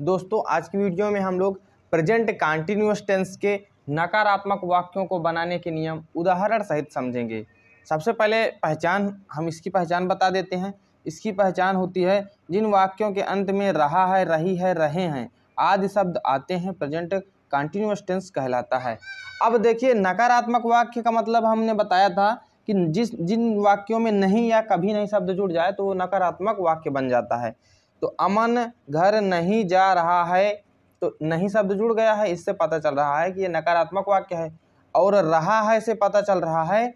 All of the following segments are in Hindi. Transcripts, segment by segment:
दोस्तों आज की वीडियो में हम लोग प्रेजेंट कंटीन्यूअस टेंस के नकारात्मक वाक्यों को बनाने के नियम उदाहरण सहित समझेंगे। सबसे पहले हम इसकी पहचान बता देते हैं। इसकी पहचान होती है जिन वाक्यों के अंत में रहा है, रही है, रहे हैं आदि शब्द आते हैं प्रेजेंट कंटीन्यूअस टेंस कहलाता है। अब देखिए, नकारात्मक वाक्य का मतलब हमने बताया था कि जिन वाक्यों में नहीं या कभी नहीं शब्द जुड़ जाए तो वो नकारात्मक वाक्य बन जाता है। तो अमन घर नहीं जा रहा है, तो नहीं शब्द जुड़ गया है, इससे पता चल रहा है कि ये नकारात्मक वाक्य है। और रहा है से पता चल रहा है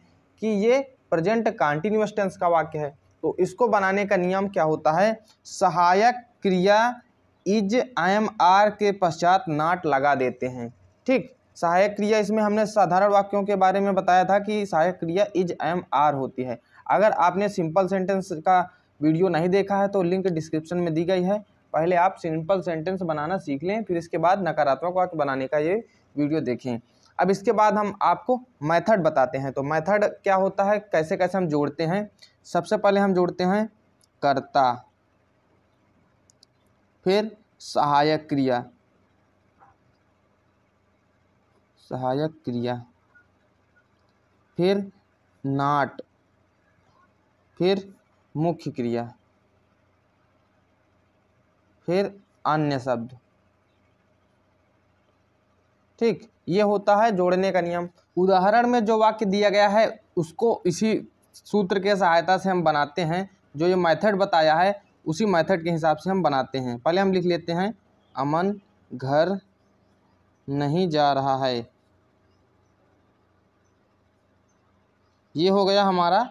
कि ये प्रेजेंट कंटीन्यूअस टेंस का वाक्य है। तो इसको बनाने का नियम क्या होता है, सहायक क्रिया इज, एम, आर के पश्चात नॉट लगा देते हैं। ठीक, सहायक क्रिया, इसमें हमने साधारण वाक्यों के बारे में बताया था कि सहायक क्रिया इज, एम, आर होती है। अगर आपने सिंपल सेंटेंस का वीडियो नहीं देखा है तो लिंक डिस्क्रिप्शन में दी गई है। पहले आप सिंपल सेंटेंस बनाना सीख लें, फिर इसके बाद नकारात्मक वाक्य बनाने का ये वीडियो देखें। अब इसके बाद हम आपको मेथड बताते हैं। तो मेथड क्या होता है, कैसे कैसे हम जोड़ते हैं। सबसे पहले हम जोड़ते हैं कर्ता, फिर सहायक क्रिया, फिर नॉट, फिर मुख्य क्रिया, फिर अन्य शब्द। ठीक, ये होता है जोड़ने का नियम। उदाहरण में जो वाक्य दिया गया है उसको इसी सूत्र के सहायता से हम बनाते हैं। जो ये मेथड बताया है उसी मेथड के हिसाब से हम बनाते हैं। पहले हम लिख लेते हैं अमन घर नहीं जा रहा है। ये हो गया हमारा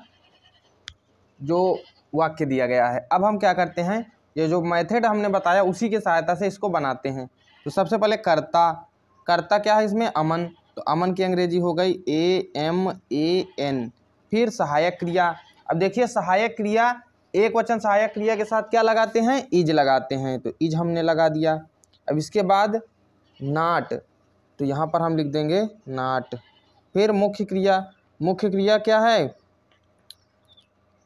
जो वाक्य दिया गया है। अब हम क्या करते हैं, ये जो मेथड हमने बताया उसी के सहायता से इसको बनाते हैं। तो सबसे पहले कर्ता क्या है इसमें, अमन। तो अमन की अंग्रेजी हो गई AMAN। फिर सहायक क्रिया। अब देखिए, सहायक क्रिया एक वचन सहायक क्रिया के साथ क्या लगाते हैं, इज लगाते हैं। तो इज हमने लगा दिया। अब इसके बाद नॉट, तो यहाँ पर हम लिख देंगे नॉट। फिर मुख्य क्रिया क्या है,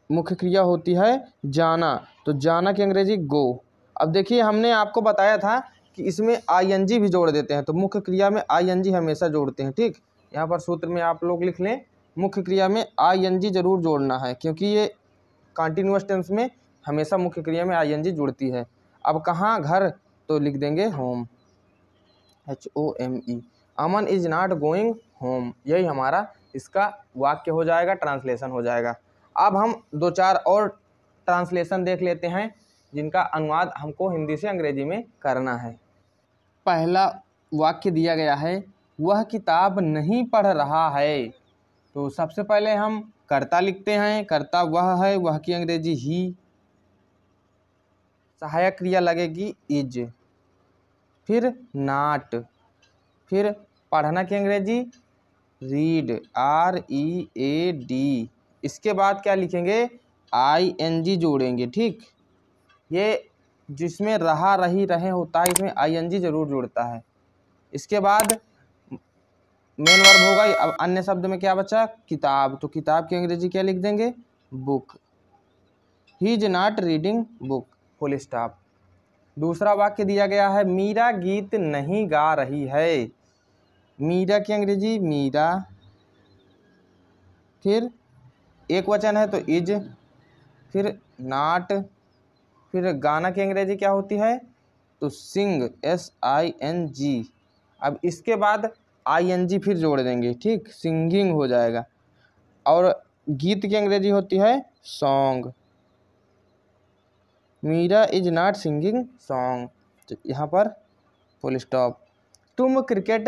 मुख्य क्रिया होती है जाना। तो जाना की अंग्रेजी गो। अब देखिए, हमने आपको बताया था कि इसमें ING भी जोड़ देते हैं। तो मुख्य क्रिया में ING हमेशा जोड़ते हैं। ठीक, यहाँ पर सूत्र में आप लोग लिख लें, मुख्य क्रिया में ING जरूर जोड़ना है, क्योंकि ये कंटिन्यूअस टेंस में हमेशा मुख्य क्रिया में ING जुड़ती है। अब कहाँ घर, तो लिख देंगे home, HOME। Aman is not going home, यही हमारा इसका वाक्य हो जाएगा, ट्रांसलेशन हो जाएगा। अब हम दो चार और ट्रांसलेशन देख लेते हैं जिनका अनुवाद हमको हिंदी से अंग्रेजी में करना है। पहला वाक्य दिया गया है, वह किताब नहीं पढ़ रहा है। तो सबसे पहले हम कर्ता लिखते हैं, कर्ता वह है, वह की अंग्रेजी ही। सहायक क्रिया लगेगी इज, फिर नॉट, फिर पढ़ना की अंग्रेजी रीड, READ। इसके बाद क्या लिखेंगे, ING जोड़ेंगे। ठीक, ये जिसमें रहा, रही, रहे होता है इसमें ING जरूर जुड़ता है। इसके बाद मेन वर्ब होगा। अब अन्य शब्द में क्या बचा, किताब। तो किताब की अंग्रेजी क्या लिख देंगे, book. He is not reading book, full stop. दूसरा वाक्य दिया गया है, मीरा गीत नहीं गा रही है। मीरा की अंग्रेजी मीरा, फिर एक वचन है तो इज, फिर नॉट, फिर गाना की अंग्रेजी क्या होती है, तो सिंग, SING। अब इसके बाद ING फिर जोड़ देंगे। ठीक, सिंगिंग हो जाएगा। और गीत की अंग्रेजी होती है song. Meera is not singing song, तो यहाँ पर फुल स्टॉप। तुम क्रिकेट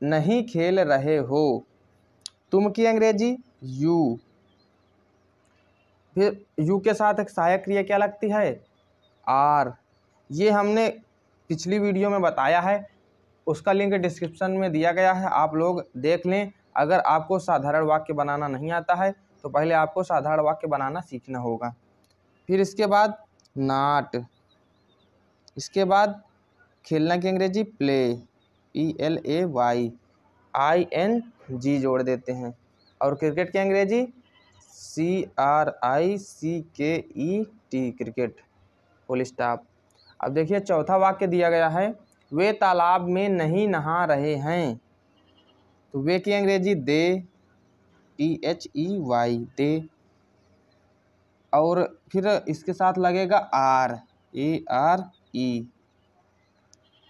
नहीं खेल रहे हो। तुम की अंग्रेजी यू, फिर यू के साथ एक सहायक क्रिया क्या लगती है, आर। ये हमने पिछली वीडियो में बताया है, उसका लिंक डिस्क्रिप्शन में दिया गया है, आप लोग देख लें। अगर आपको साधारण वाक्य बनाना नहीं आता है तो पहले आपको साधारण वाक्य बनाना सीखना होगा। फिर इसके बाद नॉट, इसके बाद खेलना की अंग्रेजी प्ले, PLAY, ING जोड़ देते हैं। और क्रिकेट की अंग्रेजी CRICKET, क्रिकेट, फुल स्टॉप। अब देखिए चौथा वाक्य दिया गया है, वे तालाब में नहीं नहा रहे हैं। तो वे की अंग्रेजी दे, THEY, दे। और फिर इसके साथ लगेगा आर, ARE।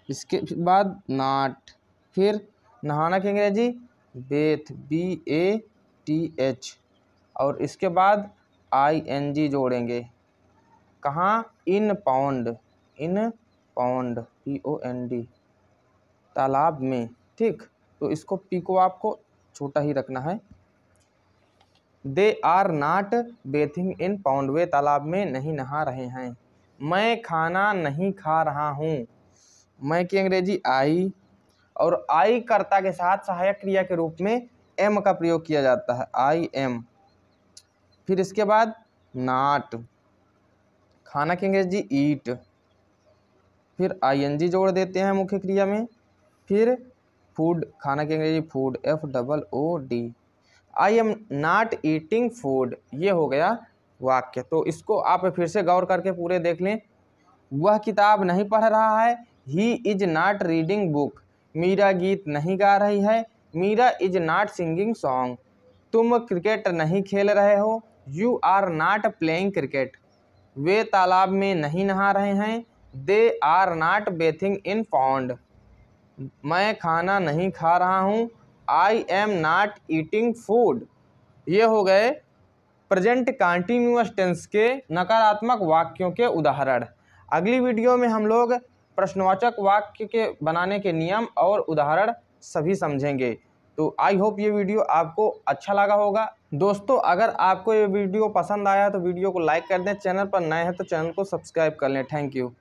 इसके बाद नाट, फिर नहाना की अंग्रेजी बेथ, BATH। और इसके बाद ING जोड़ेंगे, कहाँ, इन पाउंड, POND, तालाब में। ठीक, तो इसको पी को आपको छोटा ही रखना है। They are not bathing in pound, वे तालाब में नहीं नहा रहे हैं। मैं खाना नहीं खा रहा हूँ। मैं की अंग्रेजी आई, और आई कर्ता के साथ सहायक क्रिया के रूप में एम का प्रयोग किया जाता है, IM। फिर इसके बाद नॉट, खाना की अंग्रेजी ईट, फिर ING जोड़ देते हैं मुख्य क्रिया में। फिर फूड, खाना की अंग्रेजी food, FOOD। I am not eating food, ये हो गया वाक्य। तो इसको आप फिर से गौर करके पूरे देख लें। वह किताब नहीं पढ़ रहा है, he is not reading book. Meera गीत नहीं गा रही है, Meera is not singing song. तुम क्रिकेट नहीं खेल रहे हो, you are not playing cricket. वे तालाब में नहीं नहा रहे हैं, they are not bathing in pond. मैं खाना नहीं खा रहा हूँ, I am not eating food. ये हो गए प्रेजेंट कंटिन्यूअस टेंस के नकारात्मक वाक्यों के उदाहरण। अगली वीडियो में हम लोग प्रश्नवाचक वाक्य के बनाने के नियम और उदाहरण सभी समझेंगे। तो आई होप ये वीडियो आपको अच्छा लगा होगा। दोस्तों, अगर आपको ये वीडियो पसंद आया तो वीडियो को लाइक कर दें, चैनल पर नए हैं तो चैनल को सब्सक्राइब कर लें। Thank you.